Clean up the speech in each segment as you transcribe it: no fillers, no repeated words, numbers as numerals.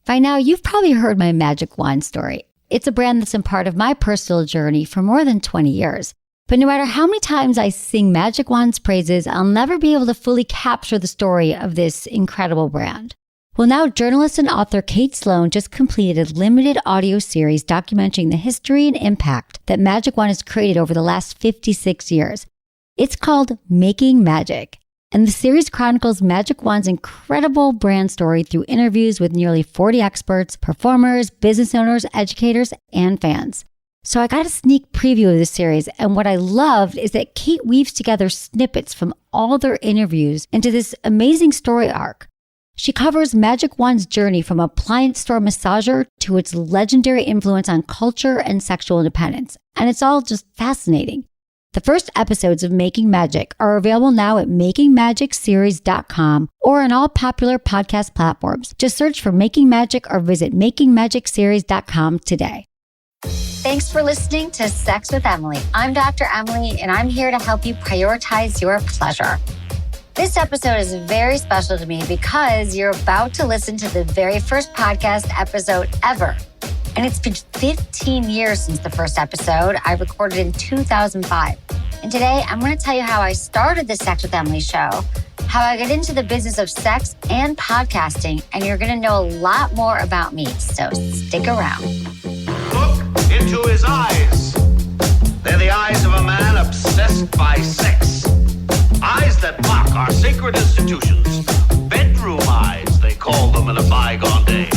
By now, you've probably heard my magic wand story. It's a brand that's been part of my personal journey for more than 20 years. But no matter how many times I sing Magic Wand's praises, I'll never be able to fully capture the story of this incredible brand. Well, now journalist and author Kate Sloan just completed a limited audio series documenting the history and impact that Magic Wand has created over the last 56 years. It's called Making Magic. And the series chronicles Magic Wand's incredible brand story through interviews with nearly 40 experts, performers, business owners, educators, and fans. So I got a sneak preview of the series, and what I loved is that Kate weaves together snippets from all their interviews into this amazing story arc. She covers Magic Wand's journey from appliance store massager to its legendary influence on culture and sexual independence, and it's all just fascinating. The first episodes of Making Magic are available now at makingmagicseries.com or on all popular podcast platforms. Just search for Making Magic or visit makingmagicseries.com today. Thanks for listening to Sex with Emily. I'm Dr. Emily, and I'm here to help you prioritize your pleasure. This episode is very special to me because you're about to listen to the very first podcast episode ever. And it's been 15 years since the first episode I recorded in 2005. And today I'm going to tell you how I started the Sex with Emily show, how I got into the business of sex and podcasting, and you're going to know a lot more about me. So stick around. Look into his eyes. They're the eyes of a man obsessed by sex. Eyes that mock our sacred institutions. Bedroom eyes, they called them in a bygone day.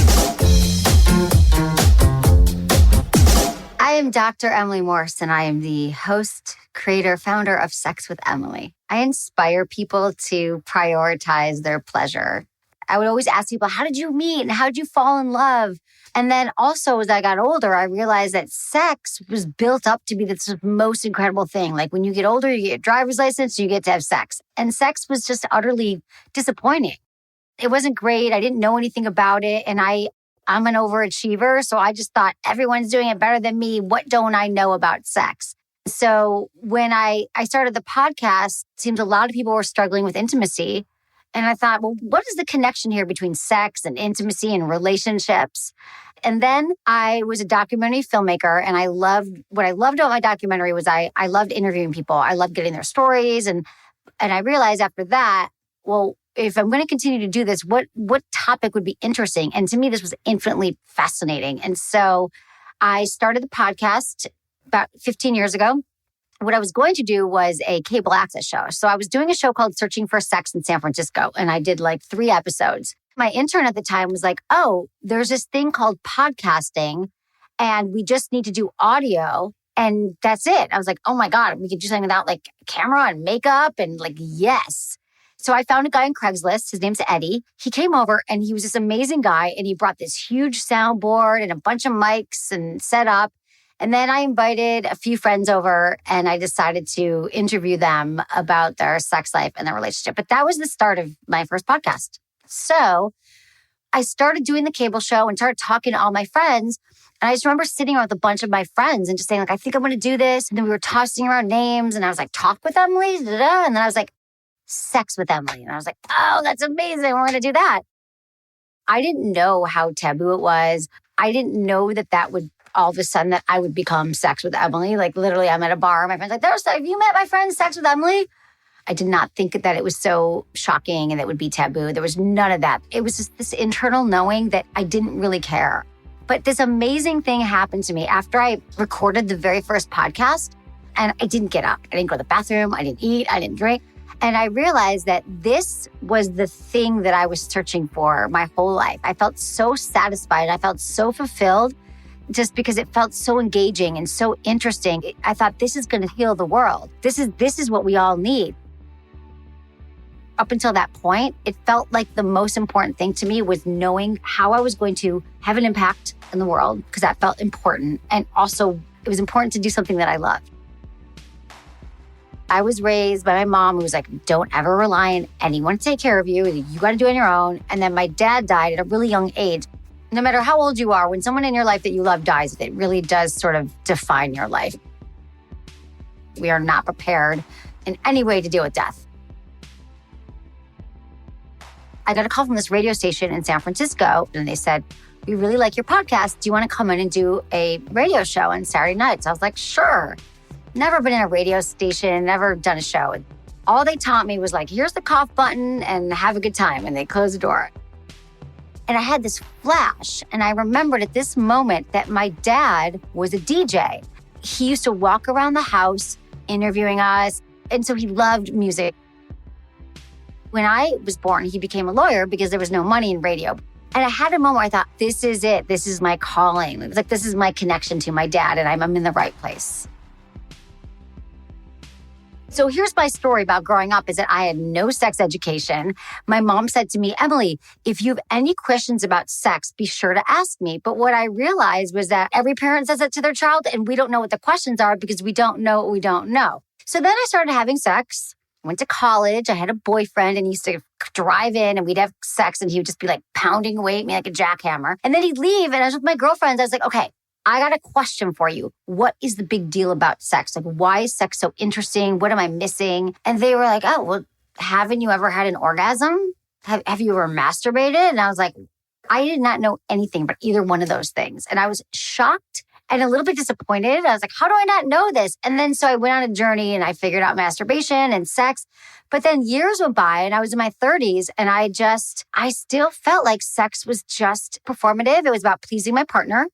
I am Dr. Emily Morse, and I am the host, creator, founder of Sex with Emily. I inspire people to prioritize their pleasure. I would always ask people, how did you meet and how did you fall in love? And then also, as I got older, I realized that sex was built up to be the most incredible thing. Like when you get older, you get a driver's license, you get to have sex. And sex was just utterly disappointing. It wasn't great. I didn't know anything about it. And I'm an overachiever. So I just thought everyone's doing it better than me. What don't I know about sex? So when I started the podcast, it seemed a lot of people were struggling with intimacy. And I thought, well, what is the connection here between sex and intimacy and relationships? And then I was a documentary filmmaker, and what I loved about my documentary was I loved interviewing people. I loved getting their stories. And I realized after that, well, if I'm going to continue to do this, what topic would be interesting? And to me, this was infinitely fascinating. And so I started the podcast about 15 years ago. What I was going to do was a cable access show. So I was doing a show called Searching for Sex in San Francisco, and I did like 3 episodes. My intern at the time was like, oh, there's this thing called podcasting, and we just need to do audio, and that's it. I was like, oh my God, we could do something without like camera and makeup, and like, yes. So I found a guy on Craigslist. His name's Eddie. He came over, and he was this amazing guy, and he brought this huge soundboard and a bunch of mics and set up. And then I invited a few friends over, and I decided to interview them about their sex life and their relationship. But that was the start of my first podcast. So I started doing the cable show and started talking to all my friends. And I just remember sitting around with a bunch of my friends and just saying, like, I think I'm going to do this. And then we were tossing around names, and I was like, talk with Emily? And then I was like, sex with Emily. And I was like, oh, that's amazing. We're going to do that. I didn't know how taboo it was. I didn't know that would all of a sudden that I would become Sex with Emily. Like literally I'm at a bar. My friend's like, have you met my friend Sex with Emily? I did not think that it was so shocking and it would be taboo. There was none of that. It was just this internal knowing that I didn't really care. But this amazing thing happened to me after I recorded the very first podcast, and I didn't get up. I didn't go to the bathroom. I didn't eat. I didn't drink. And I realized that this was the thing that I was searching for my whole life. I felt so satisfied. I felt so fulfilled just because it felt so engaging and so interesting. I thought, this is going to heal the world. This is what we all need. Up until that point, it felt like the most important thing to me was knowing how I was going to have an impact in the world, because that felt important. And also, it was important to do something that I loved. I was raised by my mom, who was like, don't ever rely on anyone to take care of you. You got to do it on your own. And then my dad died at a really young age. No matter how old you are, when someone in your life that you love dies, it really does sort of define your life. We are not prepared in any way to deal with death. I got a call from this radio station in San Francisco, and they said, we really like your podcast. Do you want to come in and do a radio show on Saturday nights? I was like, sure. Never been in a radio station, never done a show. All they taught me was like, here's the cough button and have a good time. And they closed the door. And I had this flash. And I remembered at this moment that my dad was a DJ. He used to walk around the house interviewing us. And so he loved music. When I was born, he became a lawyer because there was no money in radio. And I had a moment where I thought, this is it. This is my calling. It was like, this is my connection to my dad, and I'm in the right place. So here's my story about growing up is that I had no sex education. My mom said to me, Emily, if you have any questions about sex, be sure to ask me. But what I realized was that every parent says that to their child, and we don't know what the questions are because we don't know what we don't know. So then I started having sex. Went to college. I had a boyfriend and he used to drive in and we'd have sex and he would just be like pounding away at me like a jackhammer. And then he'd leave and I was with my girlfriends. I was like, okay, I got a question for you. What is the big deal about sex? Like, why is sex so interesting? What am I missing? And they were like, oh, well, haven't you ever had an orgasm? Have you ever masturbated? And I was like, I did not know anything about either one of those things. And I was shocked and a little bit disappointed. I was like, how do I not know this? And then so I went on a journey and I figured out masturbation and sex. But then years went by and I was in my 30s and I still felt like sex was just performative. It was about pleasing my partner.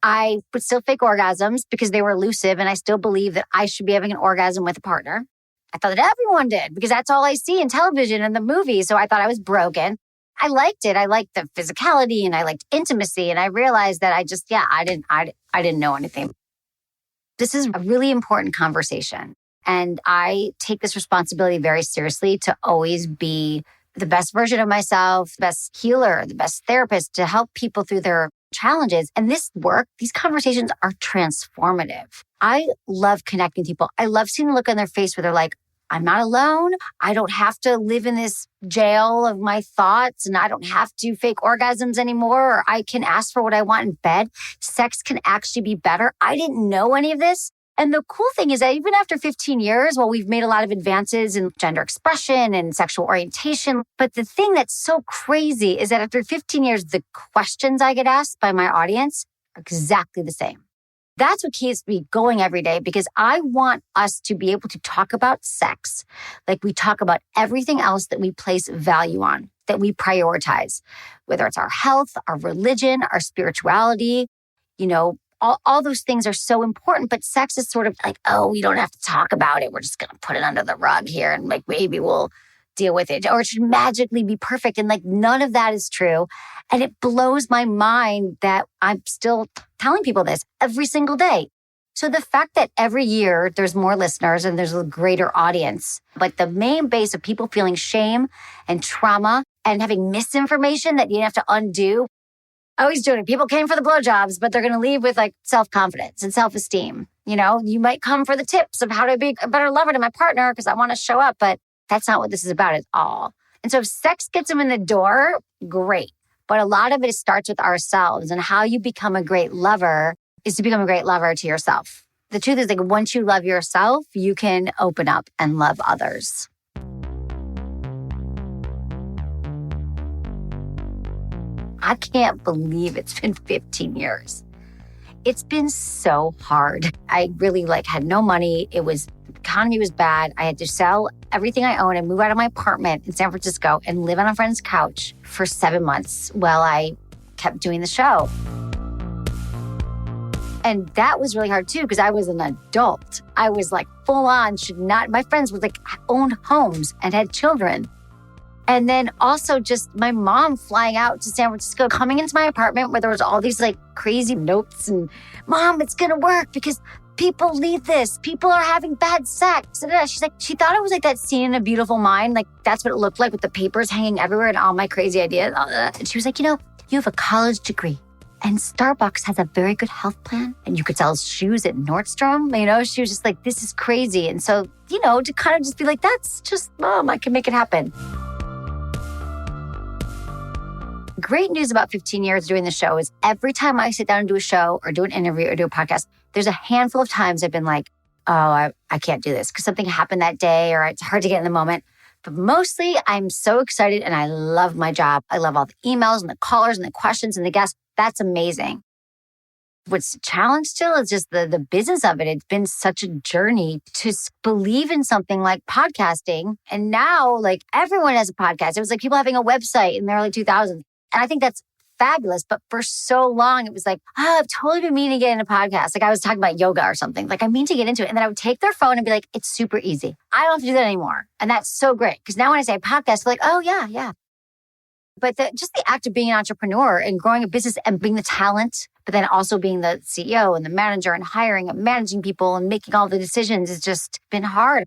I would still fake orgasms because they were elusive and I still believe that I should be having an orgasm with a partner. I thought that everyone did because that's all I see in television and the movies. So I thought I was broken. I liked it. I liked the physicality and I liked intimacy. And I realized that I didn't know anything. This is a really important conversation. And I take this responsibility very seriously to always be the best version of myself, the best healer, the best therapist to help people through their challenges. And this work, these conversations are transformative. I love connecting people. I love seeing the look on their face where they're like, I'm not alone. I don't have to live in this jail of my thoughts and I don't have to fake orgasms anymore, or I can ask for what I want in bed. Sex can actually be better. I didn't know any of this. And the cool thing is that even after 15 years, while we've made a lot of advances in gender expression and sexual orientation, but the thing that's so crazy is that after 15 years, the questions I get asked by my audience are exactly the same. That's what keeps me going every day because I want us to be able to talk about sex like we talk about everything else that we place value on, that we prioritize, whether it's our health, our religion, our spirituality, all those things are so important, but sex is sort of like, oh, we don't have to talk about it. We're just going to put it under the rug here and like maybe we'll deal with it, or it should magically be perfect. And like none of that is true. And it blows my mind that I'm still telling people this every single day. So the fact that every year there's more listeners and there's a greater audience, but the main base of people feeling shame and trauma and having misinformation that you have to undo. I always joke, people came for the blowjobs, but they're going to leave with like self-confidence and self-esteem. You might come for the tips of how to be a better lover to my partner because I want to show up, but that's not what this is about at all. And so if sex gets them in the door, great. But a lot of it starts with ourselves, and how you become a great lover is to become a great lover to yourself. The truth is, like, once you love yourself, you can open up and love others. I can't believe it's been 15 years. It's been so hard. I really had no money. Economy was bad. I had to sell everything I owned and move out of my apartment in San Francisco and live on a friend's couch for 7 months while I kept doing the show. And that was really hard too, because I was an adult. I was full on, my friends were owned homes and had children. And then also just my mom flying out to San Francisco, coming into my apartment where there was all these crazy notes and, Mom, it's gonna work because people need this. People are having bad sex. She's she thought it was that scene in A Beautiful Mind. That's what it looked like with the papers hanging everywhere and all my crazy ideas. And she was you have a college degree and Starbucks has a very good health plan and you could sell shoes at Nordstrom. She was just this is crazy. And so, to kind of just be that's just, Mom, I can make it happen. Great news about 15 years doing the show is every time I sit down and do a show or do an interview or do a podcast, there's a handful of times I've been oh, I can't do this because something happened that day or it's hard to get in the moment. But mostly I'm so excited and I love my job. I love all the emails and the callers and the questions and the guests. That's amazing. What's a challenge still is just the business of it. It's been such a journey to believe in something like podcasting. And now like everyone has a podcast. It was like people having a website in the early 2000s. And I think that's fabulous. But for so long, it was like, I've totally been meaning to get into podcasts. Like I was talking about yoga or something. Like I mean to get into it. And then I would take their phone and be like, it's super easy. I don't have to do that anymore. And that's so great. Because now when I say podcast, they're like, oh yeah. But just the act of being an entrepreneur and growing a business and being the talent, but then also being the CEO and the manager and hiring and managing people and making all the decisions has just been hard.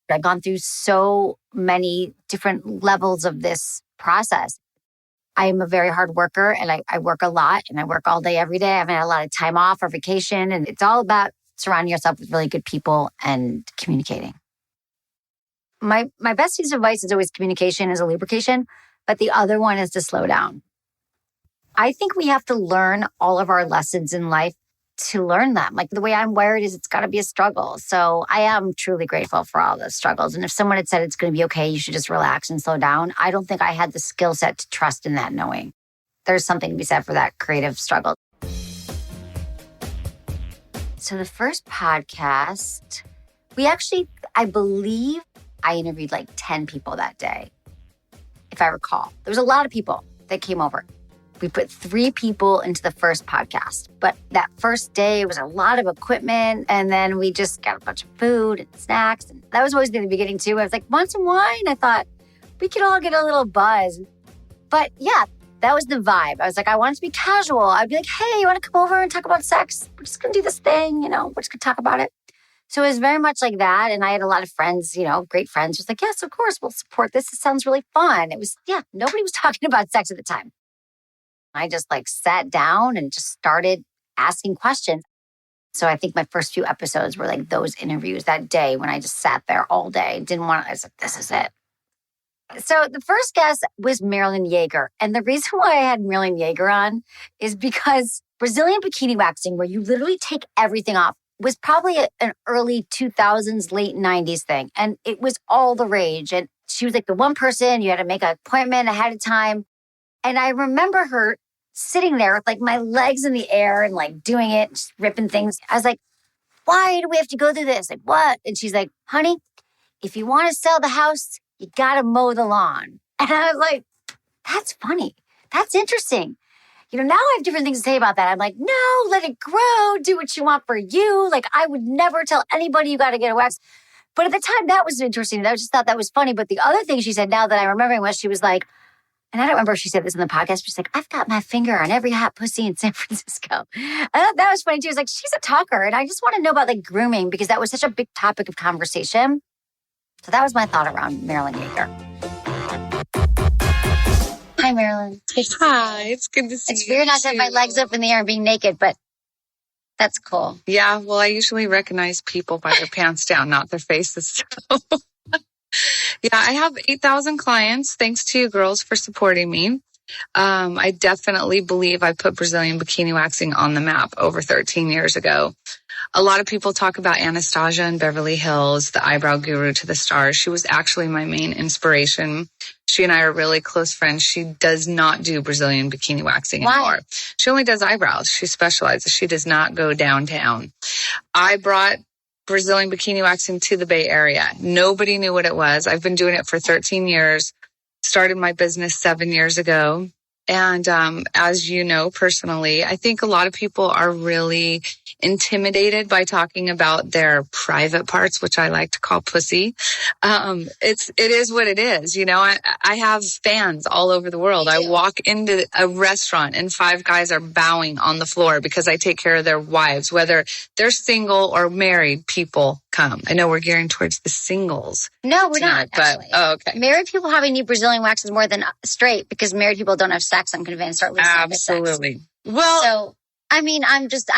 I've gone through so many different levels of this process. I am a very hard worker and I work a lot and I work all day, every day. I haven't had a lot of time off or vacation. And it's all about surrounding yourself with really good people and communicating. My best piece of advice is always communication as a lubrication, but the other one is to slow down. I think we have to learn all of our lessons in life to learn them. Like the way I'm wired is it's got to be a struggle. So I am truly grateful for all the struggles. And if someone had said it's going to be okay, you should just relax and slow down, I don't think I had the skill set to trust in that knowing. There's something to be said for that creative struggle. So the first podcast, I believe I interviewed like 10 people that day, if I recall. There was a lot of people that came over. We put 3 people into the first podcast. But that first day was a lot of equipment. And then we just got a bunch of food and snacks. And that was always in the beginning too. I was like, want some wine? I thought we could all get a little buzz. But yeah, that was the vibe. I was like, I want it to be casual. I'd be like, hey, you want to come over and talk about sex? We're just going to do this thing, we're just going to talk about it. So it was very much like that. And I had a lot of friends, great friends, just like, yes, of course, we'll support this. It sounds really fun. It was, nobody was talking about sex at the time. I just sat down and just started asking questions. So I think my first few episodes were like those interviews that day when I just sat there all day. I was like, this is it. So the first guest was Marilyn Yeager. And the reason why I had Marilyn Yeager on is because Brazilian bikini waxing, where you literally take everything off, was probably an early 2000s, late 90s thing. And it was all the rage. And she was like the one person, you had to make an appointment ahead of time. And I remember her sitting there with my legs in the air and doing it, just ripping things. I was like, why do we have to go through this? Like, what? And she's like, honey, if you want to sell the house, you got to mow the lawn. And I was like, that's funny. That's interesting. Now I have different things to say about that. I'm like, no, let it grow. Do what you want for you. I would never tell anybody you got to get a wax. But at the time, that was interesting. I just thought that was funny. But the other thing she said now that I'm remembering was she was like, and I don't remember if she said this in the podcast, but she's like, I've got my finger on every hot pussy in San Francisco. I thought that was funny too. It's like, she's a talker. And I just want to know about grooming because that was such a big topic of conversation. So that was my thought around Marilyn Yeager. Hi, Marilyn. Hi, it's good to see you. It's weird not to have my legs up in the air and being naked, but that's cool. Yeah, well, I usually recognize people by their pants down, not their faces. So. Yeah, I have 8,000 clients. Thanks to you girls for supporting me. I definitely believe I put Brazilian bikini waxing on the map over 13 years ago. A lot of people talk about Anastasia in Beverly Hills, the eyebrow guru to the stars. She was actually my main inspiration. She and I are really close friends. She does not do Brazilian bikini waxing anymore. She only does eyebrows. She specializes. She does not go downtown. I brought Brazilian bikini waxing to the Bay Area. Nobody knew what it was. I've been doing it for 13 years, started my business 7 years ago. And as you know personally, I think a lot of people are really intimidated by talking about their private parts, which I like to call pussy. It is what it is. I have fans all over the world. I walk into a restaurant and 5 guys are bowing on the floor because I take care of their wives, whether they're single or married. People come. I know we're gearing towards the singles. No, we're tonight, not. Actually. But okay. Married people having need Brazilian waxes more than straight because married people don't have sex. I'm convinced. Or at least absolutely. Sex. Well, so I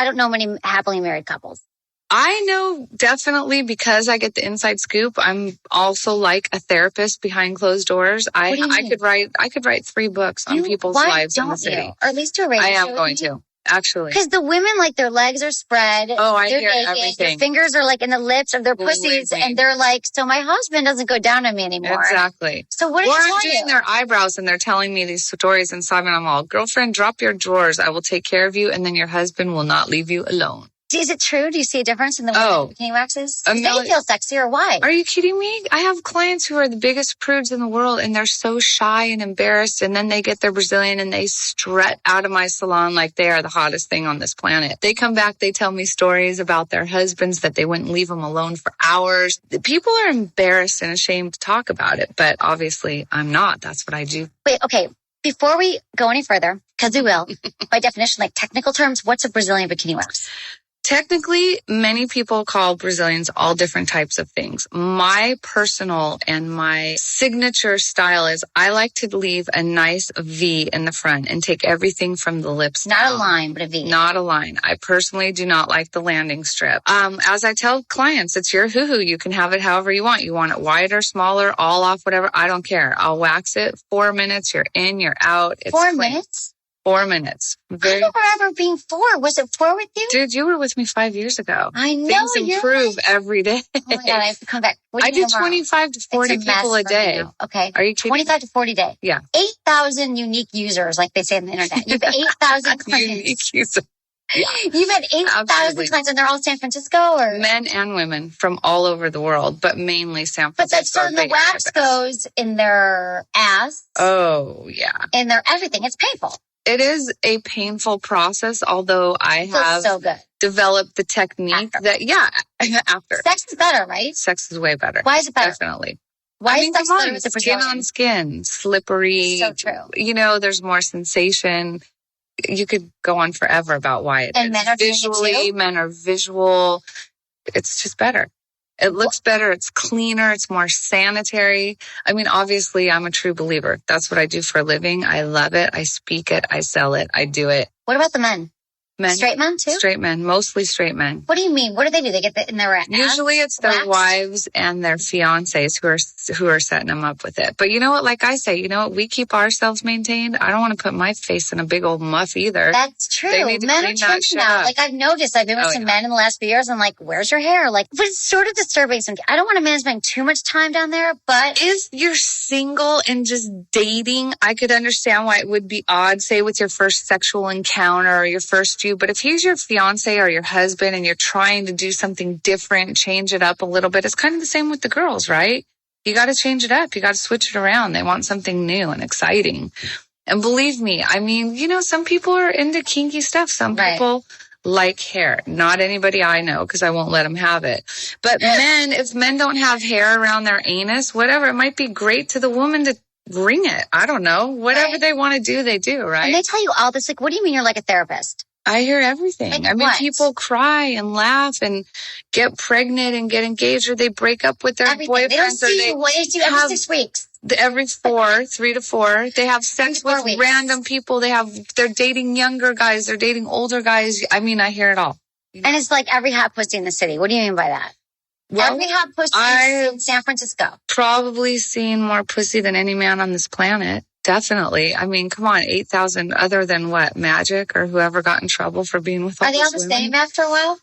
don't know many happily married couples. I know definitely because I get the inside scoop. I'm also like a therapist behind closed doors. I could write 3 books on people's lives in the city. Or at least do a radio show. I am going to. actually. Because the women, like, their legs are spread. Oh, I they're hear naked, everything. Their fingers are, like, in the lips of their Believe pussies. me. And they're like, so my husband doesn't go down on me anymore. Exactly. So what Or is I'm telling doing you? their eyebrows and they're telling me these stories inside and I'm all, girlfriend, drop your drawers. I will take care of you. And then your husband will not leave you alone. Is it true? Do you see a difference in the women bikini waxes? They feel sexier. Why? Are you kidding me? I have clients who are the biggest prudes in the world and they're so shy and embarrassed. And then they get their Brazilian and they strut out of my salon like they are the hottest thing on this planet. They come back, they tell me stories about their husbands that they wouldn't leave them alone for hours. People are embarrassed and ashamed to talk about it, but obviously I'm not. That's what I do. Wait, okay. Before we go any further, because we will, by definition, like technical terms, what's a Brazilian bikini wax? Technically, many people call Brazilians all different types of things. My personal and my signature style is I like to leave a nice V in the front and take everything from the lips Not down. a line, but a V. Not a line. I personally do not like the landing strip. As I tell clients, it's your hoo-hoo. You can have it however you want. You want it wider, smaller, all off, whatever. I don't care. I'll wax it. 4 minutes. You're in, you're out. It's 4 clean. minutes? 4 minutes. I don't remember being 4. Was it 4 with you? Dude, you were with me 5 years ago. I know. Things improve every day. Oh my God, I have to come back. I do 25 to 40 people a day. Okay. Are you kidding? 25 to 40 a day. Yeah. 8,000 unique users, like they say on the internet. You've 8,000 clients. Unique user. Yeah. You've had 8,000 clients, and they're all San Francisco, or men and women from all over the world, but mainly San Francisco. But that's so the wax goes in their ass. Oh, yeah. In their everything. It's painful. It is a painful process, although I have so good. developed the technique that, after. Sex is better, right? Sex is way better. Why is it better? Definitely. Why is sex better with the skin Brazilian? on skin, slippery. So true. You know, there's more sensation. You could go on forever about why it and is. Men are visually, men are visual. It's just better. It looks better. It's cleaner. It's more sanitary. I mean, obviously, I'm a true believer. That's what I do for a living. I love it. I speak it. I sell it. I do it. What about the men? Men. Straight men, too? Straight men. Mostly straight men. What do you mean? What do? They get in their ass? Usually it's their wax? wives and their fiancés who are setting them up with it. But you know what? Like I say, you know what? We keep ourselves maintained. I don't want to put my face in a big old muff either. That's true. They need to Men are clean that trimming shit now. up. Like I've noticed, I've been with some men in the last few years. I'm like, where's your hair? Like, but it's sort of disturbing. I don't want a man spending too much time down there, but if you're single and just dating, I could understand why it would be odd, say with your first sexual encounter or your first few. But if he's your fiance or your husband and you're trying to do something different, change it up a little bit, it's kind of the same with the girls, right? You got to change it up. You got to switch it around. They want something new and exciting. And believe me, I mean, you know, some people are into kinky stuff. Some people like hair. Not anybody I know, because I won't let them have it. But men, if men don't have hair around their anus, whatever, it might be great to the woman to ring it. I don't know. Whatever they want to do, they do, right? And they tell you all this. Like, what do you mean you're like a therapist? I hear everything. Like I mean, what? people cry and laugh and get pregnant and get engaged, or they break up with their boyfriends. They don't see you. What do you do every 6 weeks? Every 3 to 4. They have sex with random people. They're dating younger guys. They're dating older guys. I mean, I hear it all. And it's like every hot pussy in the city. What do you mean by that? Well, every hot pussy in San Francisco. Probably seen more pussy than any man on this planet. Definitely. I mean, come on, 8,000 other than what, Magic or whoever got in trouble for being with all those women? Are they all the same after a while?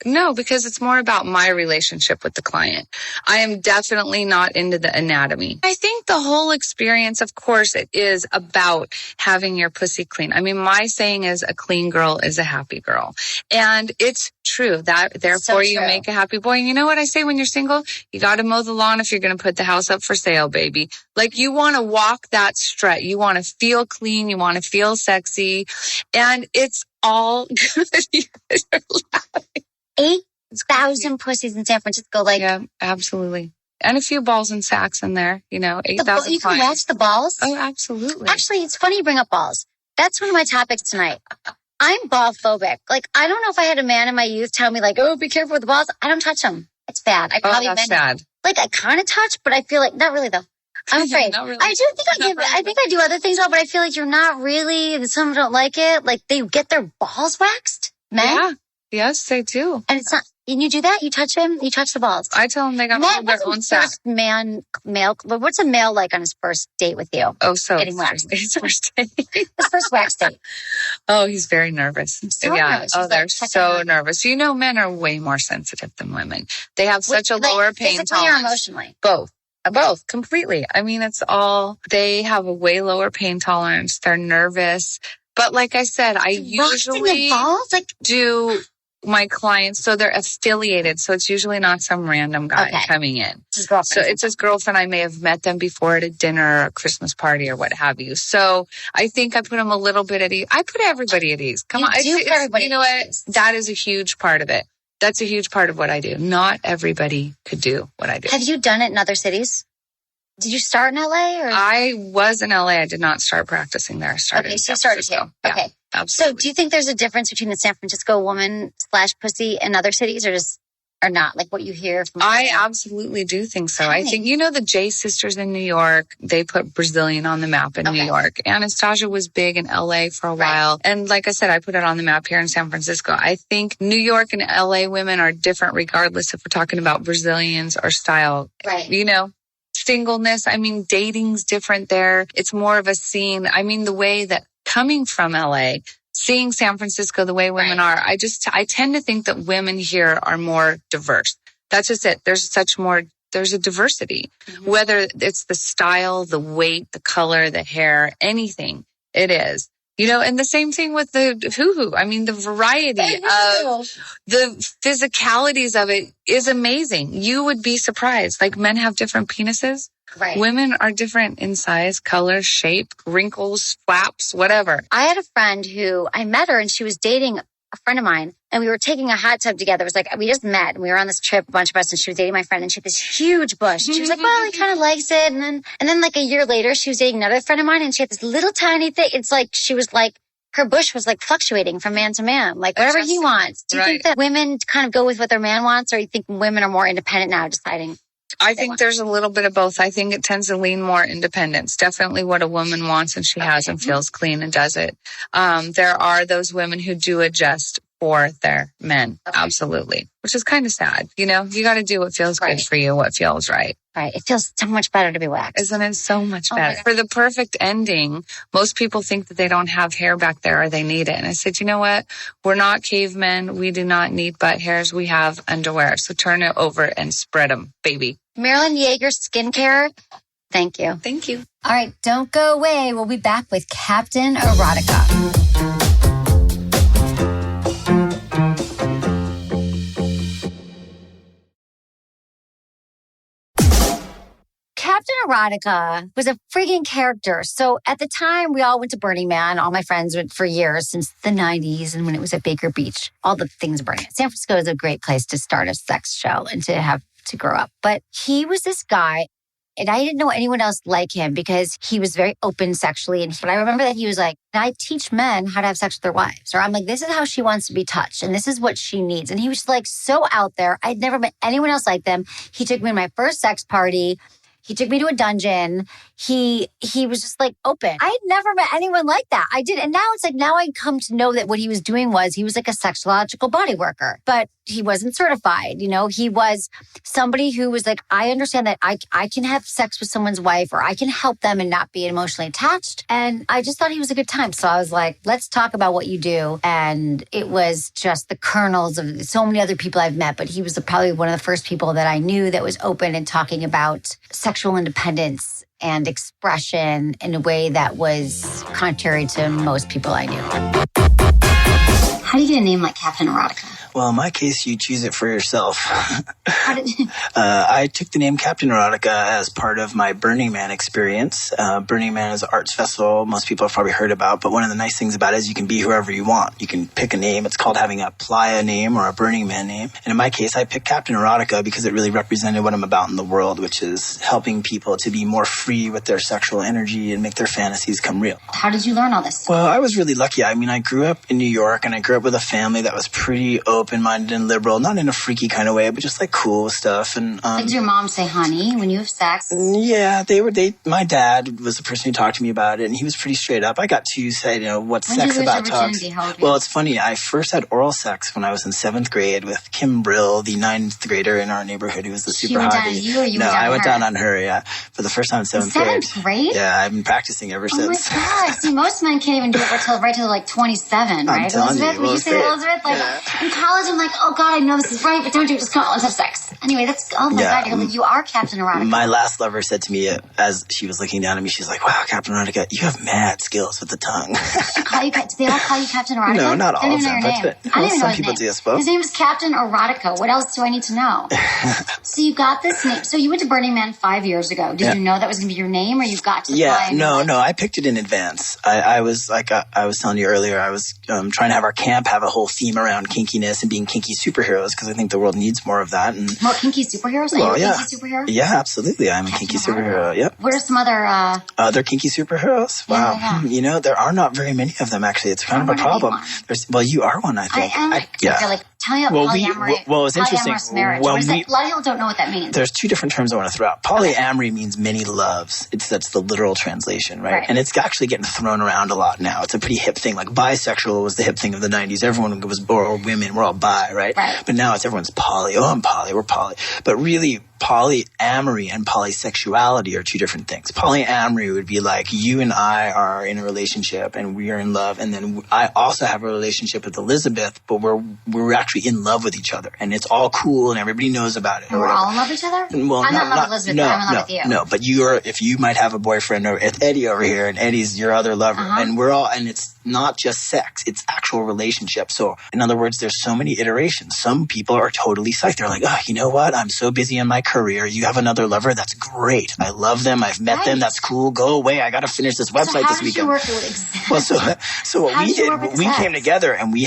No, because it's more about my relationship with the client. I am definitely not into the anatomy. I think the whole experience, of course, it is about having your pussy clean. I mean, my saying is a clean girl is a happy girl. And it's true that therefore you make a happy boy. And you know what I say when you're single? You got to mow the lawn if you're going to put the house up for sale, baby. Like you want to walk that strut. You want to feel clean. You want to feel sexy. And it's all good. 8,000 pussies in San Francisco. Like, yeah, absolutely. And a few balls and sacks in there, you know, 8,000. You can wax the balls? Oh, absolutely. Actually, it's funny you bring up balls. That's one of my topics tonight. I'm ball phobic. Like, I don't know if I had a man in my youth tell me like, oh, be careful with the balls. I don't touch them. It's bad. That's bad. Like, I kind of touch, but I feel like, not really though. I'm afraid. Really. I think I do other things though, but I feel like you're not really, some don't like it. Like, they get their balls waxed. Men? Yeah. Yes, they do. And it's not, and you do that? You touch him? You touch the balls? I tell them they got to hold their own sack. What's a male like on his first date with you? Oh, so getting waxed. His first date. His first wax date. Oh, he's very nervous. So nervous. Oh, He's they're like so nervous. You know, men are way more sensitive than women. They have such a lower pain physically tolerance. or emotionally? Both, completely. I mean, they have a way lower pain tolerance. They're nervous. But like I said, I usually do my clients, so they're affiliated. So it's usually not some random guy coming in. So it's his girlfriend. I may have met them before at a dinner or a Christmas party or what have you. So I think I put them a little bit at ease. I put everybody at ease. Come on. You know what? That is a huge part of it. That's a huge part of what I do. Not everybody could do what I do. Have you done it in other cities? Did you start in LA? Or? I was in LA. I did not start practicing there. I started in San Francisco. Yeah, okay. Absolutely. So do you think there's a difference between the San Francisco woman / pussy and other cities, or not? Like what you hear from I absolutely do think so. I think, the J sisters in New York, they put Brazilian on the map in New York. Anastasia was big in LA for a while. And like I said, I put it on the map here in San Francisco. I think New York and LA women are different regardless if we're talking about Brazilians or style. Right. Singleness. I mean, dating's different there. It's more of a scene. I mean, the way that coming from LA, seeing San Francisco the way women are, I tend to think that women here are more diverse. That's just it. There's a diversity, whether it's the style, the weight, the color, the hair, anything it is. And the same thing with the hoo-hoo. I mean, the variety of the physicalities of it is amazing. You would be surprised. Like men have different penises. Right. Women are different in size, color, shape, wrinkles, flaps, whatever. I had a friend who I met her and she was dating a friend of mine and we were taking a hot tub together. It was like, we just met and we were on this trip, a bunch of us, and she was dating my friend and she had this huge bush. She was like, well, he kind of likes it. And then like a year later, she was dating another friend of mine and she had this little tiny thing. It's like, she was like, her bush was like fluctuating from man to man, like whatever he wants. Do you think that women kind of go with what their man wants, or you think women are more independent now deciding? I think there's a little bit of both. I think it tends to lean more independence. Definitely what a woman wants and she has and feels clean and does it. There are those women who do adjust for their men. Absolutely. Which is kind of sad. You got to do what feels good for you, what feels right. Right. It feels so much better to be waxed. Isn't it so much better? For the perfect ending, most people think that they don't have hair back there or they need it. And I said, you know what? We're not cavemen. We do not need butt hairs. We have underwear. So turn it over and spread them, baby. Marilyn Yeager Skincare. Thank you. Thank you. All right. Don't go away. We'll be back with Captain Erotica. Captain Erotica was a freaking character. So at the time, we all went to Burning Man. All my friends went for years since the 90s and when it was at Baker Beach. All the things Burning Man. San Francisco is a great place to start a sex show and to grow up. But he was this guy, and I didn't know anyone else like him because he was very open sexually. But I remember that he was like, I teach men how to have sex with their wives. Or I'm like, this is how she wants to be touched. And this is what she needs. And he was like so out there. I'd never met anyone else like them. He took me to my first sex party. He took me to a dungeon. He was just like open. I had never met anyone like that. I did. And now it's like, now I come to know that what he was doing was he was like a sexological body worker, but he wasn't certified. He was somebody who was like, I understand that I can have sex with someone's wife or I can help them and not be emotionally attached. And I just thought he was a good time. So I was like, let's talk about what you do. And it was just the kernels of so many other people I've met, but he was probably one of the first people that I knew that was open and talking about sexual independence and expression in a way that was contrary to most people I knew. How do you get a name like Captain Erotica? Well, in my case, you choose it for yourself. How did I took the name Captain Erotica as part of my Burning Man experience. Burning Man is an arts festival most people have probably heard about, but one of the nice things about it is you can be whoever you want. You can pick a name. It's called having a playa name or a Burning Man name. And in my case, I picked Captain Erotica because it really represented what I'm about in the world, which is helping people to be more free with their sexual energy and make their fantasies come real. How did you learn all this? Well, I was really lucky. I mean, I grew up in New York and I grew up with a family that was pretty open open-minded and liberal, not in a freaky kind of way, but just like cool stuff. And did your mom say, honey, when you have sex? Yeah, my dad was the person who talked to me about it, and he was pretty straight up. I got to say, what's sex about talks. Well, it's funny. I first had oral sex when I was in 7th grade with Kim Brill, the 9th grader in our neighborhood who was the super hottie. Down on you, or you went down I went her? Down on her, yeah, for the first time in 7th grade. 7th grade? Yeah, I've been practicing ever since. Oh my God. See, most men can't even do it right till like 27, right? Elizabeth, would you say Elizabeth? Like, in college, I'm like, oh God, I know this is right, but don't do it. Just come on, let's have sex. Anyway, that's, oh my God, you are Captain Erotica. My last lover said to me as she was looking down at me, she's like, wow, Captain Erotica, you have mad skills with the tongue. Do they all call you Captain Erotica? No, not all of them. I don't even know some his people name. do, I suppose. His name is Captain Erotica. What else do I need to know? So you got this name. So you went to Burning Man 5 years ago. Did you know that was going to be your name, or you got to find No, I picked it in advance. I was like, I was telling you earlier, I was trying to have our camp have a whole theme around kinkiness and being kinky superheroes, because I think the world needs more of that. And more kinky superheroes? Are you a kinky superhero? Yeah, absolutely. I'm a kinky superhero. Yep. What are some other kinky superheroes? Wow. Yeah. There are not very many of them, actually. It's kind of a problem. You are one, I think. I feel like, tell me about polyamory. Well, it's interesting. Marriage. A lot of people don't know what that means. There's 2 different terms I want to throw out. Polyamory means many loves. That's the literal translation, right? And it's actually getting thrown around a lot now. It's a pretty hip thing. Like bisexual was the hip thing of the 90s. Everyone was, or women, we're all bi, right? But now it's everyone's poly. Oh, I'm poly. We're poly. But really, polyamory and polysexuality are 2 different things. Polyamory would be like you and I are in a relationship and we are in love, and then I also have a relationship with Elizabeth, but we're actually in love with each other, and it's all cool and everybody knows about it. And we're all in love with each other? Well, I'm not in love with Elizabeth, but I'm in love with you. No, but if you might have a boyfriend, or Eddie over here, and Eddie's your other lover, and we're all, and it's not just sex, it's actual relationship. So in other words, there's so many iterations. Some people are totally psyched. They're like, oh, you know what? I'm so busy in my career. You have another lover? That's great. I love them. I've met them. That's cool. Go away. I got to finish this website this weekend. Well, so what we did, we came together, and we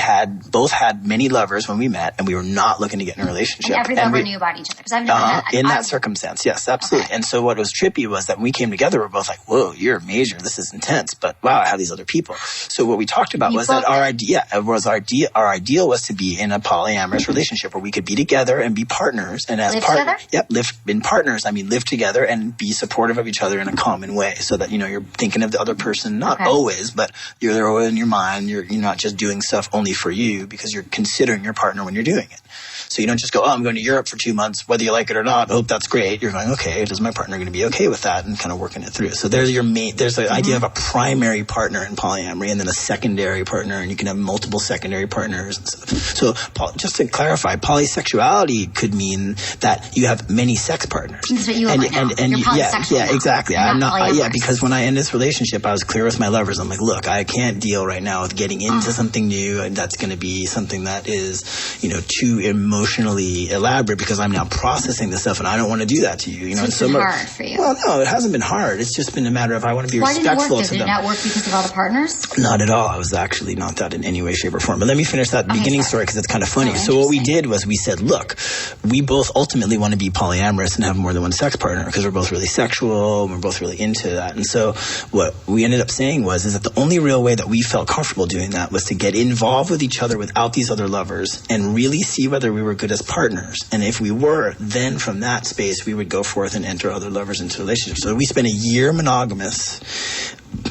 both had many lovers when we met, and we were not looking to get in a relationship. And every lover knew about each other. Because I've never had in that circumstance, yes, absolutely. Okay. And so what was trippy was that when we came together, we're both like, whoa, you're major. This is intense. But wow, I have these other people. So what we talked about was that our ideal was to be in a polyamorous relationship where we could be together and be partners, and as partners, live together and be supportive of each other in a common way, so that you're thinking of the other person, not always, but you're there in your mind. You're not just doing stuff only for you, because you're considering your partner when you're doing it. So you don't just go, oh, I'm going to Europe for 2 months, whether you like it or not. I hope that's great. You're going, okay, is my partner going to be okay with that? And kind of working it through. So there's the idea of a primary partner in polyamory, and then a secondary partner, and you can have multiple secondary partners and stuff. So just to clarify, polysexuality could mean that you have many sex partners. That's what you are right now. You're polysexual now. Exactly. I'm not. Because when I end this relationship, I was clear with my lovers. I'm like, look, I can't deal right now with getting into something new, and that's going to be something that is, too emotionally elaborate, because I'm now processing this stuff, and I don't want to do that to you. So it's been hard for you. Well, no, it hasn't been hard. It's just been a matter of I want to be respectful to them. Did it not work because of all the partners? Not at all. I was actually not that in any way, shape, or form. But let me finish that beginning story, because it's kind of funny. So what we did was we said, look, we both ultimately want to be polyamorous and have more than one sex partner, because we're both really sexual and we're both really into that. And so what we ended up saying is that the only real way that we felt comfortable doing that was to get involved with each other without these other lovers and really see whether we were good as partners. And if we were, then from that space, we would go forth and enter other lovers into relationships. So we spent a year monogamous,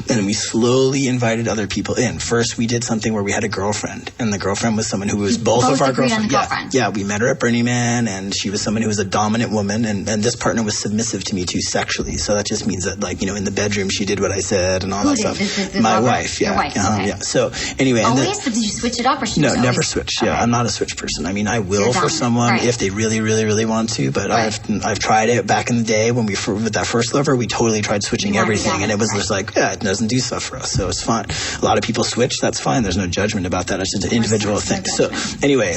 and we slowly invited other people in. First, we did something where we had a girlfriend, and the girlfriend was someone who was both of our girlfriends. Yeah, we met her at Burning Man, and she was someone who was a dominant woman, and this partner was submissive to me too sexually. So that just means that, in the bedroom, she did what I said and all that stuff. My wife, yeah. Your wife, okay. Yeah. So anyway, but did you switch it up, or no, never switch. Yeah, I'm not a switch person. I mean, I will for someone if they really, really, really want to, but I've tried it back in the day when with that first lover. We totally tried switching everything, and it was just like, it doesn't do stuff for us, so it's fine. A lot of people switch, that's fine. There's no judgment about that. It's just an individual thing. So anyway,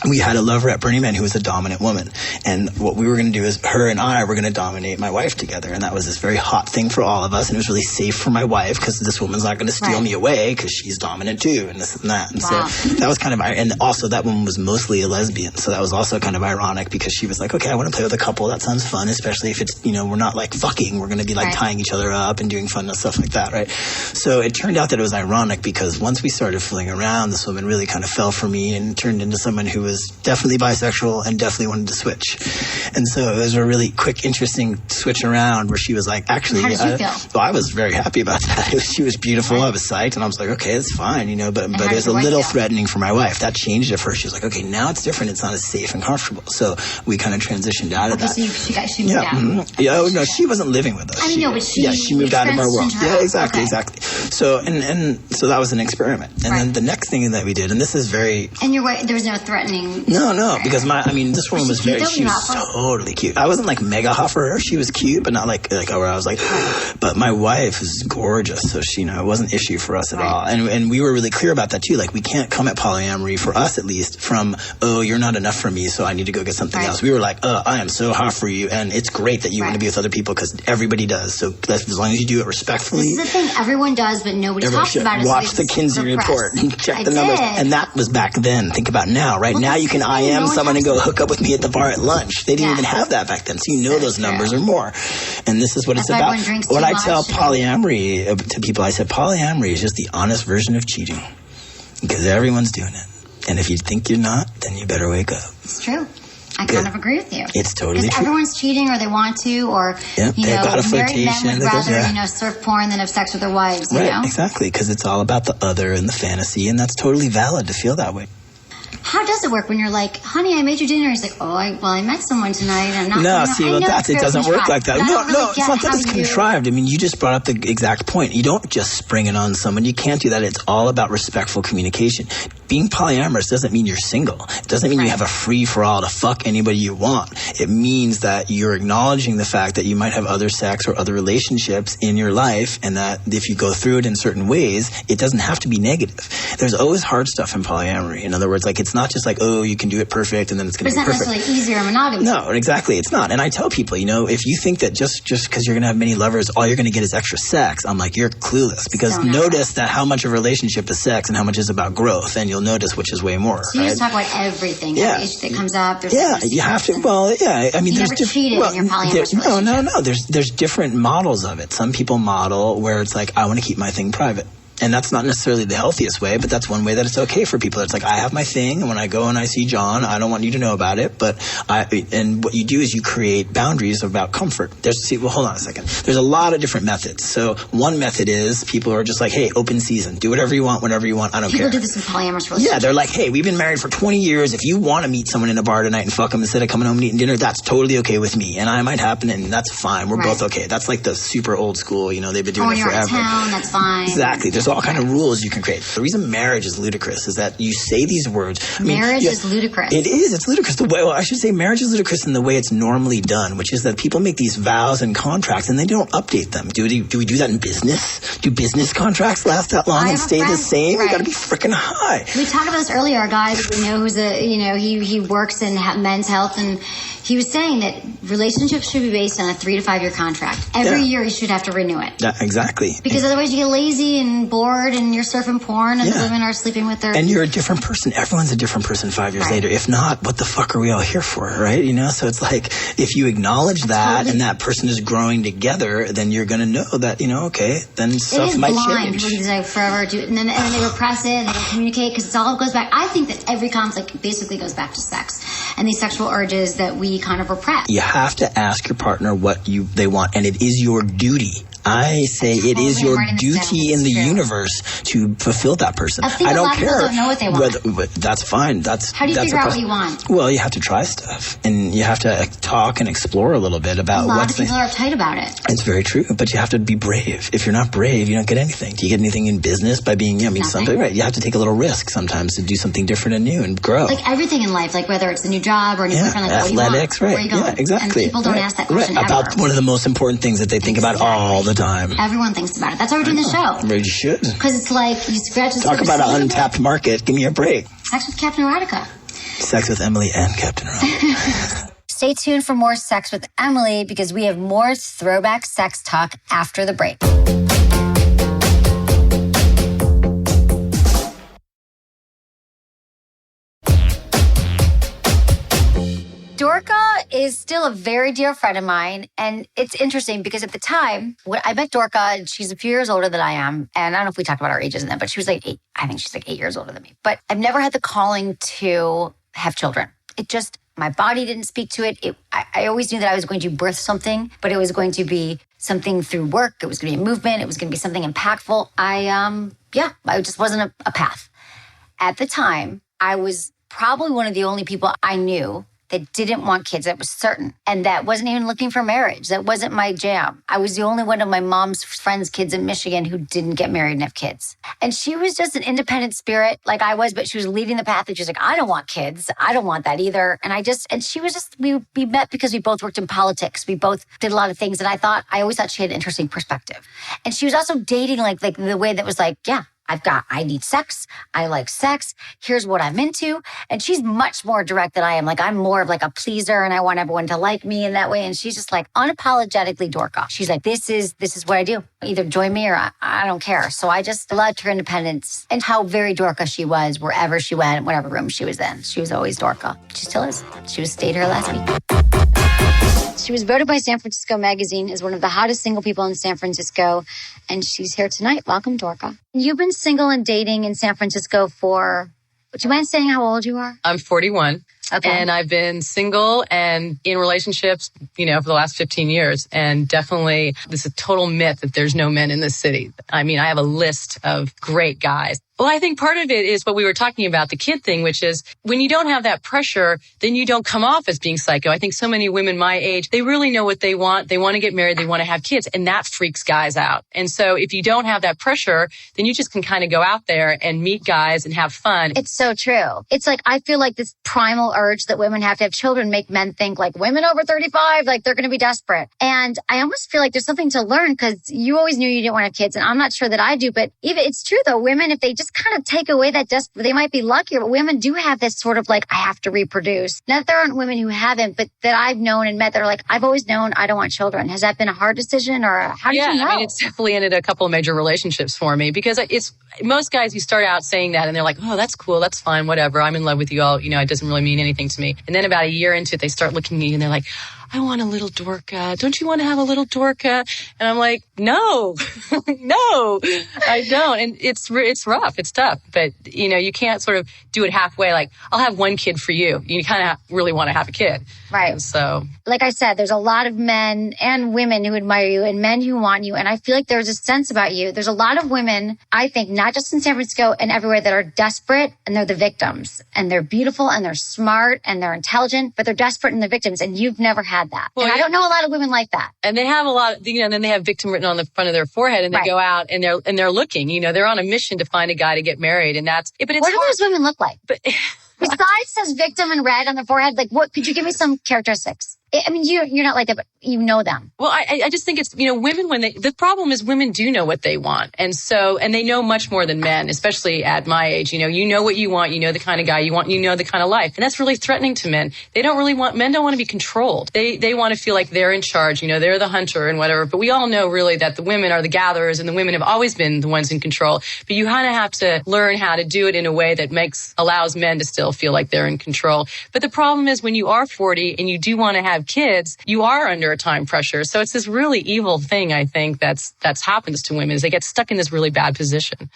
we had a lover at Burning Man who was a dominant woman. And what we were going to do is her and I were going to dominate my wife together. And that was this very hot thing for all of us. And it was really safe for my wife because this woman's not going to steal me away because she's dominant too and this and that. And so that was kind of, and also that woman was mostly a lesbian. So that was also kind of ironic because she was like, okay, I want to play with a couple. That sounds fun, especially if it's, we're not like fucking. We're going to be like tying each other up and doing fun stuff like that, right? So it turned out that it was ironic because once we started fooling around, this woman really kind of fell for me and turned into someone who was definitely bisexual and definitely wanted to switch. And so it was a really quick, interesting switch around where she was like, actually, how did you feel? Well, I was very happy about that. She was beautiful. I was psyched. And I was like, okay, that's fine, but it was a little threatening for my wife. That changed it for her. She was like, okay, now it's different. It's not as safe and comfortable. So we kind of transitioned out of that. So she moved out. Mm-hmm. Yeah, no, she wasn't living with us. She moved out of our world. Yeah, exactly. So, so that was an experiment. And then the next thing that we did, and this is very... And your wife, there was no threatening... No, because this woman was very... She was totally cute. I wasn't like mega hot for her. She was cute, but not like where I was like... But my wife is gorgeous, so she, it wasn't an issue for us at all. And we were really clear about that too. Like, we can't come at polyamory, for us at least, from, oh, you're not enough for me, so I need to go get something else. We were like, I am so hot for you, and it's great that you want to be with other people because everybody does. So as long as you do it respectfully... This is the thing. Everyone does, but nobody talks about it. Watch the Kinsey report and check the numbers. And that was back then. Think about now. Right now, you can IM someone and go hook up with me at the bar at lunch. They didn't even have that back then. So those numbers are more. And this is what it's about. When I tell polyamory to people, I said polyamory is just the honest version of cheating. Because everyone's doing it. And if you think you're not, then you better wake up. It's true. I kind of agree with you. It's totally true. Everyone's cheating, or they want to, or they've got a flirtation. Married men would rather surf porn than have sex with their wives. Right, exactly, because it's all about the other and the fantasy, and that's totally valid to feel that way. How does it work when you're like, honey, I made you dinner? He's like, I met someone tonight. I'm not. It doesn't work like that. No, it's not that it's contrived. I mean, you just brought up the exact point. You don't just spring it on someone. You can't do that. It's all about respectful communication. Being polyamorous doesn't mean you're single. It doesn't mean you have a free-for-all to fuck anybody you want. It means that you're acknowledging the fact that you might have other sex or other relationships in your life, and that if you go through it in certain ways, it doesn't have to be negative. There's always hard stuff in polyamory. In other words, like, it's not just like, oh, you can do it perfect and then it's going to be perfect. It's not necessarily easier monogamy. No, exactly. It's not. And I tell people, if you think that just because you're going to have many lovers, all you're going to get is extra sex, I'm like, you're clueless. Because notice that how much of a relationship is sex and how much is about growth, and you'll notice which is way more. So you just talk about everything. Every issue that comes up. You have to. Well, yeah. I mean, you never cheated in your polyamorous relationship. No. There's different models of it. Some people model where it's like, I want to keep my thing private. And that's not necessarily the healthiest way, but that's one way that it's okay for people. It's like, I have my thing, and when I go and I see John, I don't want you to know about it, and what you do is you create boundaries about comfort. Hold on a second. There's a lot of different methods. So one method is people are just like, hey, open season. Do whatever you want, whenever you want. I don't care. People do this in polyamorous relationships. Yeah, they're like, hey, we've been married for 20 years. If you want to meet someone in a bar tonight and fuck them instead of coming home and eating dinner, that's totally okay with me. And I might happen, and that's fine. We're both okay. That's like the super old school, they've been doing it forever. When you're out of town, that's fine. Exactly. There's all kind of rules you can create. The reason marriage is ludicrous is that you say these words. Marriage is ludicrous. It is. It's ludicrous. I should say marriage is ludicrous in the way it's normally done, which is that people make these vows and contracts and they don't update them. Do we do that in business? Do business contracts last that long and stay the same? You got to be freaking high. We talked about this earlier. A guy who's he works in men's health, and he was saying that relationships should be based on a 3 to 5 year contract. Every year you should have to renew it. Yeah, exactly. Because otherwise you get lazy and bored, and you're surfing porn, and the women are sleeping with their... And you're a different person. Everyone's a different person 5 years later. If not, what the fuck are we all here for, right? So it's like, if you acknowledge that and that person is growing together, then you're going to know that, okay, then stuff might change. People do forever, and then they repress it, and they don't communicate, because it all goes back. I think that every conflict basically goes back to sex and these sexual urges that we kind of repress. You have to ask your partner what they want, and it is your duty. I say it is your duty in the universe to fulfill that person. I don't care. People don't know what they want. That's fine. How do you figure out what you want? Well, you have to try stuff, and you have to talk and explore a little bit about. A lot of people are uptight about it. It's very true, but you have to be brave. If you're not brave, you don't get anything. Do you get anything in business by being? Something right. You have to take a little risk sometimes to do something different and new and grow. Like everything in life, like whether it's a new job or a new boyfriend, like athletics, what do you want? Where are you going? Yeah, exactly. And people don't ask that question ever. About one of the most important things that they think about all the time. Everyone thinks about it. That's why we're doing the show. You should. Because it's like you scratch the Talk about an untapped market. Give me a break. Sex with Captain Erotica. Sex with Emily and Captain Erotica. Stay tuned for more Sex with Emily because we have more throwback sex talk after the break. Dorca is still a very dear friend of mine. And it's interesting because at the time, when I met Dorca, she's a few years older than I am. And I don't know if we talked about our ages in that, but she was like 8. I think she's like 8 years older than me. But I've never had the calling to have children. It just, my body didn't speak to it. I always knew that I was going to birth something, but it was going to be something through work. It was going to be a movement. It was going to be something impactful. I just wasn't a path. At the time, I was probably one of the only people I knew that didn't want kids, that was certain. And that wasn't even looking for marriage. That wasn't my jam. I was the only one of my mom's friends' kids in Michigan who didn't get married and have kids. And she was just an independent spirit like I was, but she was leading the path. And she was like, I don't want kids. I don't want that either. And she was just, we met because we both worked in politics. We both did a lot of things. And I always thought she had an interesting perspective. And she was also dating like the way that was like, yeah, I need sex. I like sex. Here's what I'm into. And she's much more direct than I am. Like, I'm more of like a pleaser and I want everyone to like me in that way. And she's just like unapologetically Dorca. She's like, this is what I do. Either join me or I don't care. So I just loved her independence and how very Dorca she was wherever she went, whatever room she was in. She was always Dorca. She still is. She stayed here last week. She was voted by San Francisco Magazine as one of the hottest single people in San Francisco. And she's here tonight. Welcome, Dorca. You've been single and dating in San Francisco for, do you mind saying how old you are? I'm 41. Okay. And I've been single and in relationships, for the last 15 years. And definitely, this is a total myth that there's no men in this city. I mean, I have a list of great guys. Well, I think part of it is what we were talking about, the kid thing, which is when you don't have that pressure, then you don't come off as being psycho. I think so many women my age, they really know what they want. They want to get married. They want to have kids. And that freaks guys out. And so if you don't have that pressure, then you just can kind of go out there and meet guys and have fun. It's so true. It's like, I feel like this primal urge that women have to have children make men think like women over 35, like they're going to be desperate. And I almost feel like there's something to learn because you always knew you didn't want to have kids. And I'm not sure that I do, but even it's true though. Women, if they just kind of take away that they might be luckier, but women do have this sort of like, I have to reproduce. Not that there aren't women who haven't, but that I've known and met that are like, I've always known I don't want children. Has that been a hard decision or how did you know? I mean, it's definitely ended a couple of major relationships for me because it's most guys, you start out saying that and they're like, oh, that's cool. That's fine. Whatever. I'm in love with you all. It doesn't really mean anything to me. And then about a year into it, they start looking at you and they're like, I want a little Dorca. Don't you want to have a little Dorca? And I'm like, no, no, I don't. And it's rough. It's tough. But, you can't sort of do it halfway. Like, I'll have one kid for you. You kind of really want to have a kid. Right. And so, like I said, there's a lot of men and women who admire you and men who want you. And I feel like there's a sense about you. There's a lot of women, I think, not just in San Francisco and everywhere, that are desperate and they're the victims. And they're beautiful and they're smart and they're intelligent, but they're desperate and they're victims. And you've never had that. Well, and I don't know a lot of women like that. And they have a lot, and then they have victim written on the front of their forehead and they go out and they're looking, they're on a mission to find a guy to get married. And but it's what do those women look like? But besides says victim in red on the forehead, like what, could you give me some characteristics? I mean, you're not like that, but you know them. Well, I just think it's, women the problem is women do know what they want. And they know much more than men, especially at my age. You know what you want, the kind of guy you want, the kind of life. And that's really threatening to men. Men don't want to be controlled. They want to feel like they're in charge, they're the hunter and whatever. But we all know really that the women are the gatherers and the women have always been the ones in control. But you kind of have to learn how to do it in a way that allows men to still feel like they're in control. But the problem is when you are 40 and you do want to have kids, you are under a time pressure. So it's this really evil thing, I think, that's happens to women is they get stuck in this really bad position.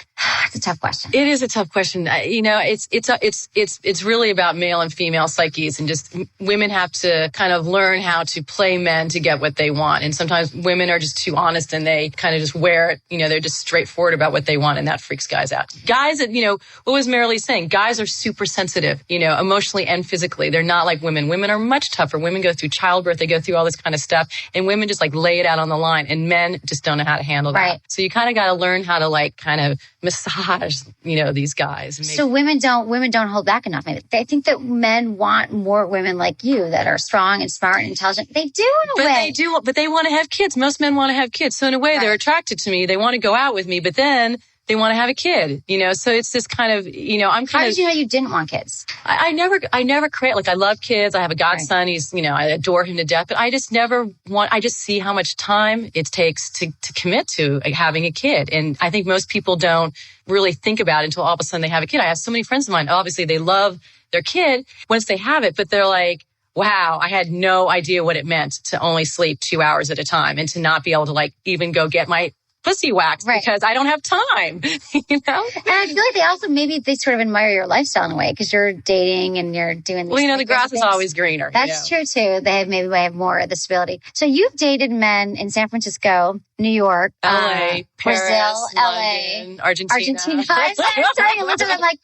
It's a tough question. It is a tough question. It's really about male and female psyches, and just women have to kind of learn how to play men to get what they want. And sometimes women are just too honest and they kind of just wear it. They're just straightforward about what they want, and that freaks guys out. Guys, what was Marilee saying? Guys are super sensitive, emotionally and physically. They're not like women. Women are much tougher. Women go through childbirth. They go through all this kind of stuff, and women just like lay it out on the line, and men just don't know how to handle that. Right. So you kind of got to learn how to like kind of massage, these guys. So women don't hold back enough. They think that men want more women like you that are strong and smart and intelligent. They do in a way. They do, but they want to have kids. Most men want to have kids. So in a way, they're attracted to me. They want to go out with me, but then they want to have a kid, so it's this kind of, How did you know you didn't want kids? I never create, like, I love kids. I have a godson. He's, I adore him to death, but I just I just see how much time it takes to commit to having a kid. And I think most people don't really think about it until all of a sudden they have a kid. I have so many friends of mine, obviously they love their kid once they have it, but they're like, wow, I had no idea what it meant to only sleep 2 hours at a time and to not be able to, like, even go get my pussy waxed because I don't have time, And I feel like they sort of admire your lifestyle in a way because you're dating and you're doing these the grass is always greener. That's true too. They have more of the stability. So you've dated men in San Francisco, New York, LA, Paris, Brazil, London, LA, Argentina. I looked at them like,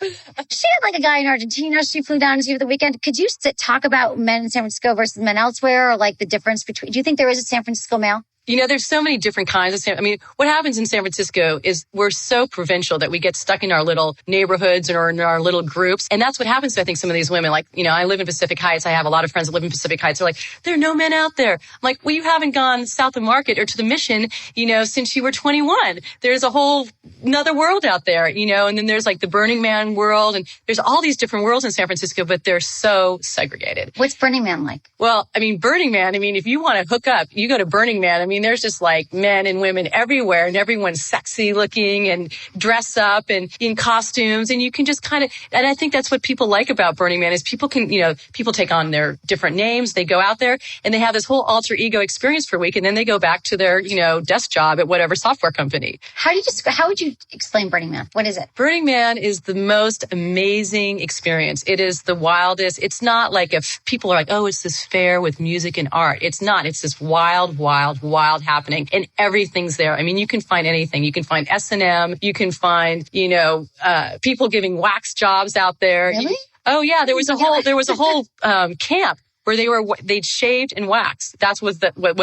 she had like a guy in Argentina she flew down to see for the weekend. Could you talk about men in San Francisco versus men elsewhere, or like the difference between, do you think there is a San Francisco male? There's so many different kinds of what happens in San Francisco is we're so provincial that we get stuck in our little neighborhoods or in our little groups. And that's what happens to, I think, some of these women. Like, I live in Pacific Heights. I have a lot of friends that live in Pacific Heights. They're like, there are no men out there. I'm like, well, you haven't gone south of Market or to the Mission, since you were 21. There's a whole another world out there, and then there's like the Burning Man world. And there's all these different worlds in San Francisco, but they're so segregated. What's Burning Man like? Well, Burning Man, if you want to hook up, you go to Burning Man. There's just like men and women everywhere, and everyone's sexy looking and dress up and in costumes. And you can just and I think that's what people like about Burning Man is people can, people take on their different names. They go out there and they have this whole alter ego experience for a week. And then they go back to their, desk job at whatever software company. How would you explain Burning Man? What is it? Burning Man is the most amazing experience. It is the wildest. It's not like if people are like, oh, it's this fair with music and art. It's not. It's this wild happening. And everything's there. You can find anything. You can find S&M. You can find, people giving wax jobs out there. Really? Oh yeah. There was a whole camp where they'd shaved and waxed. That's what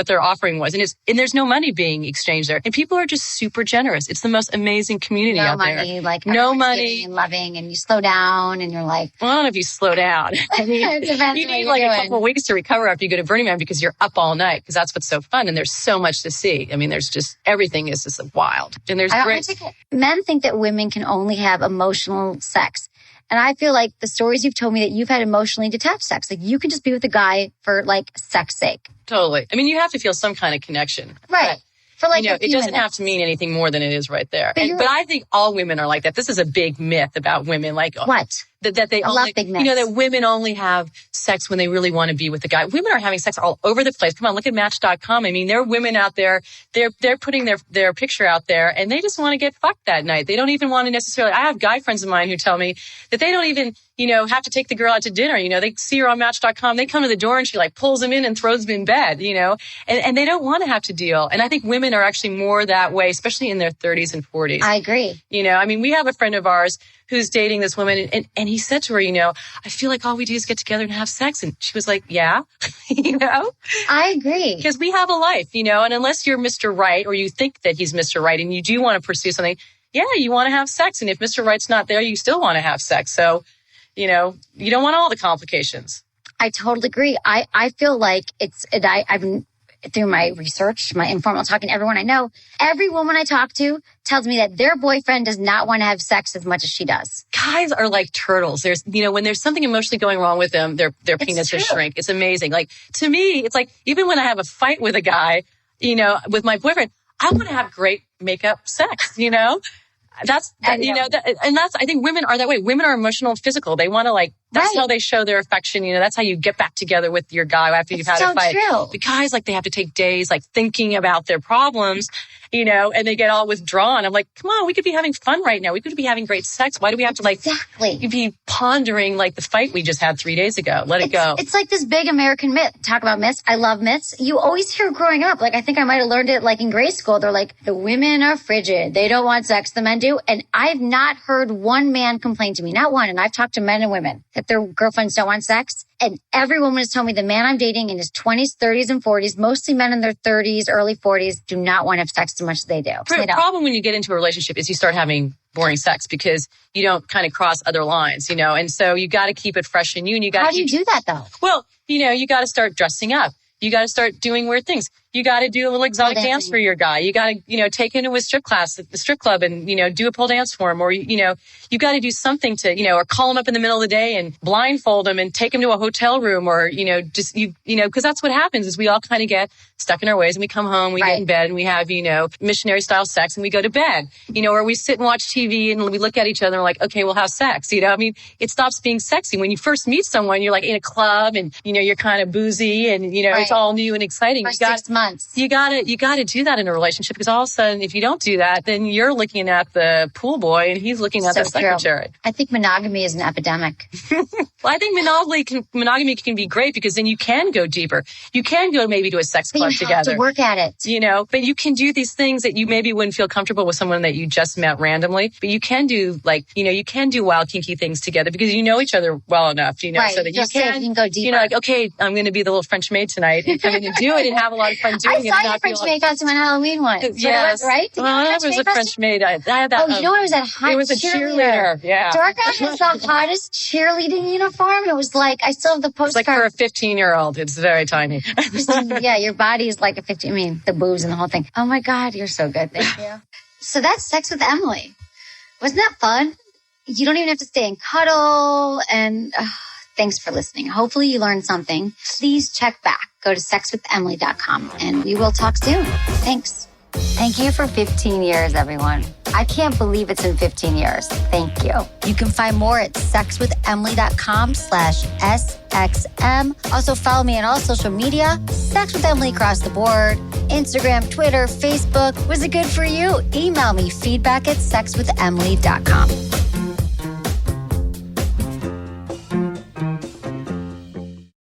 their offering was. And there's no money being exchanged there. And people are just super generous. It's the most amazing community out there. No money, and loving, and you slow down and you're like, well, I don't know if you slow down. It depends you need like a couple of weeks to recover after you go to Burning Man because you're up all night because that's what's so fun. And there's so much to see. There's just, everything is just wild. And there's men think that women can only have emotional sex. And I feel like the stories you've told me that you've had emotionally detached sex, like you can just be with a guy for like sex sake. Totally. You have to feel some kind of connection. Right. For like it doesn't have to mean anything more than it is right there. But I think all women are like that. This is a big myth about women. Like what? That they only, that women only have sex when they really want to be with a guy. Women are having sex all over the place. Come on, look at Match.com. There are women out there. They're putting their picture out there, and they just want to get fucked that night. They don't even want to necessarily. I have guy friends of mine who tell me that they don't even, have to take the girl out to dinner. They see her on Match.com. They come to the door and she like pulls them in and throws them in bed. And they don't want to have to deal. And I think women are actually more that way, especially in their 30s and 40s. I agree. We have a friend of ours who's dating this woman. And he said to her, I feel like all we do is get together and have sex. And she was like, yeah, I agree. Because we have a life, and unless you're Mr. Right or you think that he's Mr. Right and you do want to pursue something, you want to have sex. And if Mr. Right's not there, you still want to have sex. So, you don't want all the complications. I totally agree. I feel like I've been through my research, my informal talking to everyone I know, every woman I talk to tells me that their boyfriend does not want to have sex as much as she does. Guys are like turtles. There's, when there's something emotionally going wrong with them, their penises shrink. It's amazing. Like, to me, it's like, even when I have a fight with a guy, with my boyfriend, I want to have great makeup sex, That's, I think women are that way. Women are emotional and physical. They want to that's how they show their affection. That's how you get back together with your guy after you've had a fight. True. The guys, they have to take days, thinking about their problems, and they get all withdrawn. I'm like, come on, we could be having fun right now. We could be having great sex. Why do we have to be pondering the fight we just had 3 days ago? Let it go. It's like this big American myth. Talk about myths. I love myths. You always hear growing up. I think I might have learned it in grade school. They're like, the women are frigid. They don't want sex. The men do. And I've not heard one man complain to me, not one. And I've talked to men and women that their girlfriends don't want sex. And every woman has told me the man I'm dating in his 20s, 30s, and 40s, mostly men in their 30s, early 40s, do not want to have sex as much as they do. The problem when you get into a relationship is you start having boring sex because you don't kind of cross other lines, and so you got to keep it fresh in you. And you got. How do you do that though? Well, you got to start dressing up. You got to start doing weird things. You got to do a little exotic Pole dance dancing. for your guy. You got to, take him to a strip class at the strip club and, do a pole dance for him. Or, you got to do something to, or call him up in the middle of the day and blindfold him and take him to a hotel room or, because that's what happens is we all kind of get stuck in our ways and we come home, we get in bed and we have, missionary style sex and we go to bed, or we sit and watch TV and we look at each other and we're like, okay, we'll have sex. It stops being sexy. When you first meet someone, you're like in a club and, you're kind of boozy and, it's all new and exciting. For 6 months. You gotta do that in a relationship because all of a sudden, if you don't do that, then you're looking at the pool boy and he's looking at the secretary. I think monogamy is an epidemic. Well, I think monogamy can be great because then you can go deeper. You can go maybe to a sex club together. You have to work at it. But you can do these things that you maybe wouldn't feel comfortable with someone that you just met randomly. But you can do you can do wild, kinky things together because you know each other well enough, so that you can go deeper. Okay, I'm going to be the little French maid tonight and come in and do it and have a lot of fun doing it. I saw your French maid costume on Halloween once. Yes. Right? Well, I was a French maid. I had that. Oh, it was a hot It was a cheerleader. Yeah. Dorcas has the hottest cheerleading uniform. It was like, I still have the postcard. It's like for a 15-year-old. It's very tiny. Yeah, your body is like a 15. I mean, the boobs and the whole thing. Oh my God, you're so good. Thank you. So that's Sex with Emily. Wasn't that fun? You don't even have to stay and cuddle. And thanks for listening. Hopefully you learned something. Please check back. Go to sexwithemily.com and we will talk soon. Thanks. Thank you for 15 years, everyone. I can't believe it's been 15 years. Thank you. You can find more at sexwithemily.com/SXM. Also follow me on all social media. Sex with Emily across the board. Instagram, Twitter, Facebook. Was it good for you? Email me feedback@sexwithemily.com.